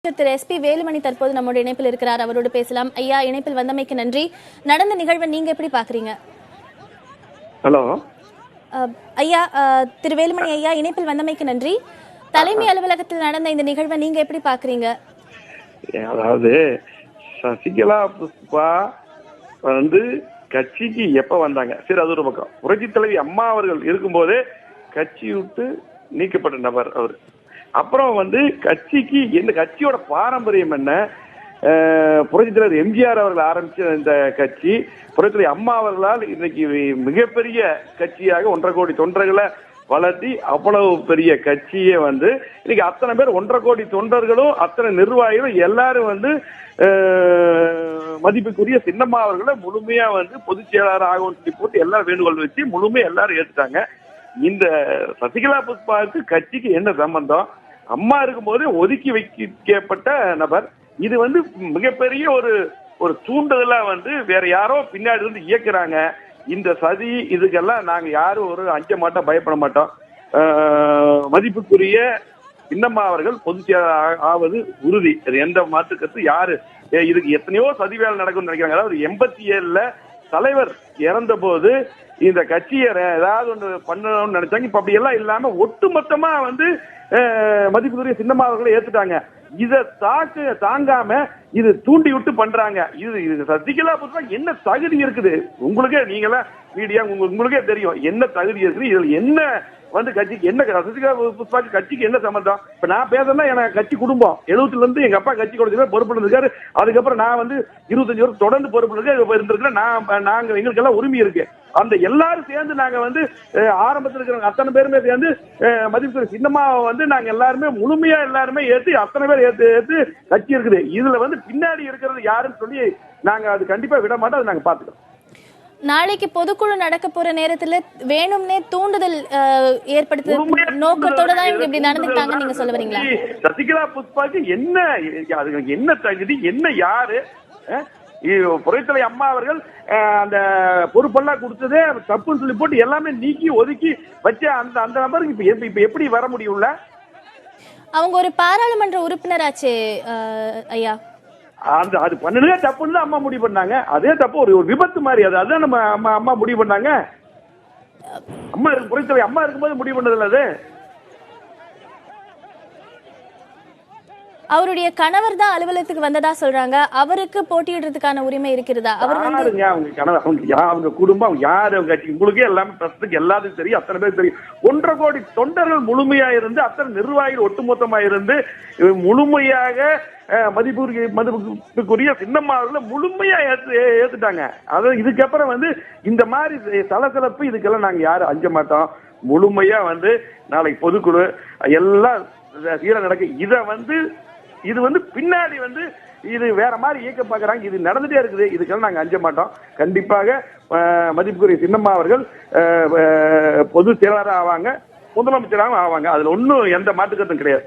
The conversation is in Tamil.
திரு எஸ்.பி. வேலுமணி தற்போது நம்முடைய இணைப்பில் இருக்கிறார். அவரோடு பேசலாம். ஐயா, இணைப்பில் வந்தமைக்கு நன்றி. நடந்த நிகழ்வை நீங்க எப்படி பாக்குறீங்க? ஹலோ ஐயா, திரு வேலுமணி ஐயா, இணைப்பில் வந்தமைக்கு நன்றி. தலைமை அலுவலகத்தில் நடந்த இந்த நிகழ்வை நீங்க எப்படி பாக்குறீங்க? அதாவது சசிகலா புஷ்பா கட்சிக்கு எப்ப வந்தாங்க? சரி, அது ஒரு பக்கம். புரட்சி தலைவி அம்மா அவர்கள் இருக்கும்போதே கட்சி விட்டு நீக்கப்பட்ட நபர் அவர். அப்புறம் கட்சிக்கு என்ன, கட்சியோட பாரம்பரியம் என்ன? புரட்சி தலைவர் எம்ஜிஆர் அவர்கள் ஆரம்பிச்ச இந்த கட்சி புரட்சி தலைவி அம்மா அவர்களால் இன்னைக்கு மிகப்பெரிய கட்சியாக 1.5 கோடி தொண்டர்களை வளர்த்தி அவ்வளவு பெரிய கட்சியே இன்னைக்கு அத்தனை பேர் 1.5 கோடி தொண்டர்களும் அத்தனை நிர்வாகிகளும் எல்லாரும் மதிப்புக்குரிய சின்னம்மா அவர்களை முழுமையா பொதுச் செயலாளர் ஆகும் சொல்லி போட்டு எல்லாரும் வேண்டுகோள் வச்சு முழுமையா எல்லாரும் ஏத்துட்டாங்க. இந்த சசிகலா புஷ்பாவுக்கு கட்சிக்கு என்ன சம்பந்தம்? அம்மா இருக்கும்போது ஒதுக்கி வைக்கப்பட்ட நபர். இது மிகப்பெரிய ஒரு தூண்டுதலா வேற யாரோ பின்னாடி இயக்குறாங்க. இந்த சதி இதுக்கெல்லாம் நாங்க யாரும் அஞ்ச மாட்டோம், பயப்பட மாட்டோம். மதிப்புக்குரிய சின்னம்மா அவர்கள் பொதுச் செயலாளர் ஆவது உறுதி. அது எந்த மாற்றுக்கத்து யாரு இதுக்கு எத்தனையோ சதி வேலை நடக்கும்னு நினைக்கிறாங்க. அதாவது 87ல தலைவர் இறந்த போது இந்த கட்சியை ஏதாவது ஒன்று பண்ணணும்னு நினைச்சாங்க. இப்ப அப்படி எல்லாம் இல்லாம ஒட்டுமொத்தமா மதிப்புக்குரிய சின்னம்மா அவர்களை ஏத்துட்டாங்க. இதை தாங்காம இது தூண்டி விட்டு பண்றாங்க. இது சசிகலா புஷ்பா என்ன தகுதி இருக்குது? உங்களுக்கே நீங்களா மீடியா உங்களுக்கே தெரியும் என்ன தகுதி இருக்குது. இதுல என்ன கட்சிக்கு என்ன, சசிகலா புஷ்பாக்கு கட்சிக்கு என்ன சம்பந்தம்? இப்ப நான் பேசுறேன்னா எனக்கு கட்சி குடும்பம் 70ல இருந்து எங்க அப்பா கட்சி கொடுத்து பொறுப்புல இருக்காரு. அதுக்கப்புறம் நான் 25 வருஷம் தொடர்ந்து பொறுப்புல இருந்திருக்கேன். நாங்க எங்களுக்கு எல்லாம் உரிமை இருக்கு. அந்த எல்லாரும் சேர்ந்து நாங்க ஆரம்பத்தில் இருக்கிற அத்தனை பேருமே சேர்ந்து மதிப்பு சின்னம்மாவை நாங்க எல்லாருமே முழுமையா எல்லாருமே ஏத்து அத்தனை பேர் ஏத்து கட்சி இருக்குது. இதுல பின்னாடி இருக்கிறது யாருன்னு சொல்லி நாங்க அது கண்டிப்பா விட மாட்டோம். அதை நாங்க பாத்துக்கிறோம். நாளைக்கு பொதுக்குழு நடக்க போற நேரத்துல வேணும்னே தூண்டுதல் ஏற்படுத்த நோக்கத்தோட தான் இவங்க இப்படி நடந்துட்டாங்க நீங்க சொல்ல வரீங்களா? சசிகலா புஷ்பாக்கு என்ன தகுதி, என்ன யாரு? புரட்சித்தலைவி அம்மா அவர்கள் அந்த பொறுப்பெல்லாம் கொடுத்ததே தப்புன்னு சொல்லி போட்டு எல்லாமே நீக்கி ஒதுக்கி வச்ச அந்த நபருக்கு இப்ப எப்படி வர முடியும்ல? அவங்க ஒரு பாராளுமன்ற உறுப்பினராச்சே ஐயா. அது பண்ணதே தப்புன்னு தான் அம்மா முடிவு பண்ணாங்க. அதே தப்பு ஒரு விபத்து மாதிரி. அதுதான் நம்ம அம்மா முடிவு பண்ணாங்க. அம்மா புரட்சித்தலைவி அம்மா இருக்கும்போது முடிவு பண்ணதில்ல அது. அவருடைய கணவர் தான் அலுவலகத்துக்கு வந்ததா சொல்றாங்க. அவருக்கு போட்டியிடுறதுக்கான உரிமை இருக்கிறதா? அவங்க குடும்பம், அவங்க யாரு, அவங்க கட்சி, உங்களுக்கே எல்லாமே பிரச்சனைக்கு எல்லாத்துக்கும் தெரியும். அத்தனை பேர் தெரியும். 1.5 கோடி தொண்டர்கள் முழுமையா இருந்து அத்தனை நிர்வாகிகள் ஒட்டுமொத்தமா இருந்து முழுமையாக மதிப்புக்குரிய சின்னம்மா அவர்களை முழுமையா ஏத்துட்டாங்க. அதாவது இதுக்கப்புறம் இந்த மாதிரி சலசலப்பு இதுக்கெல்லாம் நாங்க யாரும் அஞ்ச மாட்டோம். முழுமையா நாளைக்கு பொதுக்குழு எல்லாம் சீர நடக்க. இது பின்னாடி இது வேற மாதிரி இயக்க பாக்குறாங்க. இது நடந்துட்டே இருக்குது. இதுக்கெல்லாம் நாங்க அஞ்ச மாட்டோம். கண்டிப்பாக மதிப்புக்குரிய சின்னம்மா அவர்கள் பொதுச் செயலாளராக ஆவாங்க, முதலமைச்சராகவும் ஆவாங்க. அதுல ஒன்னும் எந்த மாற்றுக்கருத்தும் கிடையாது.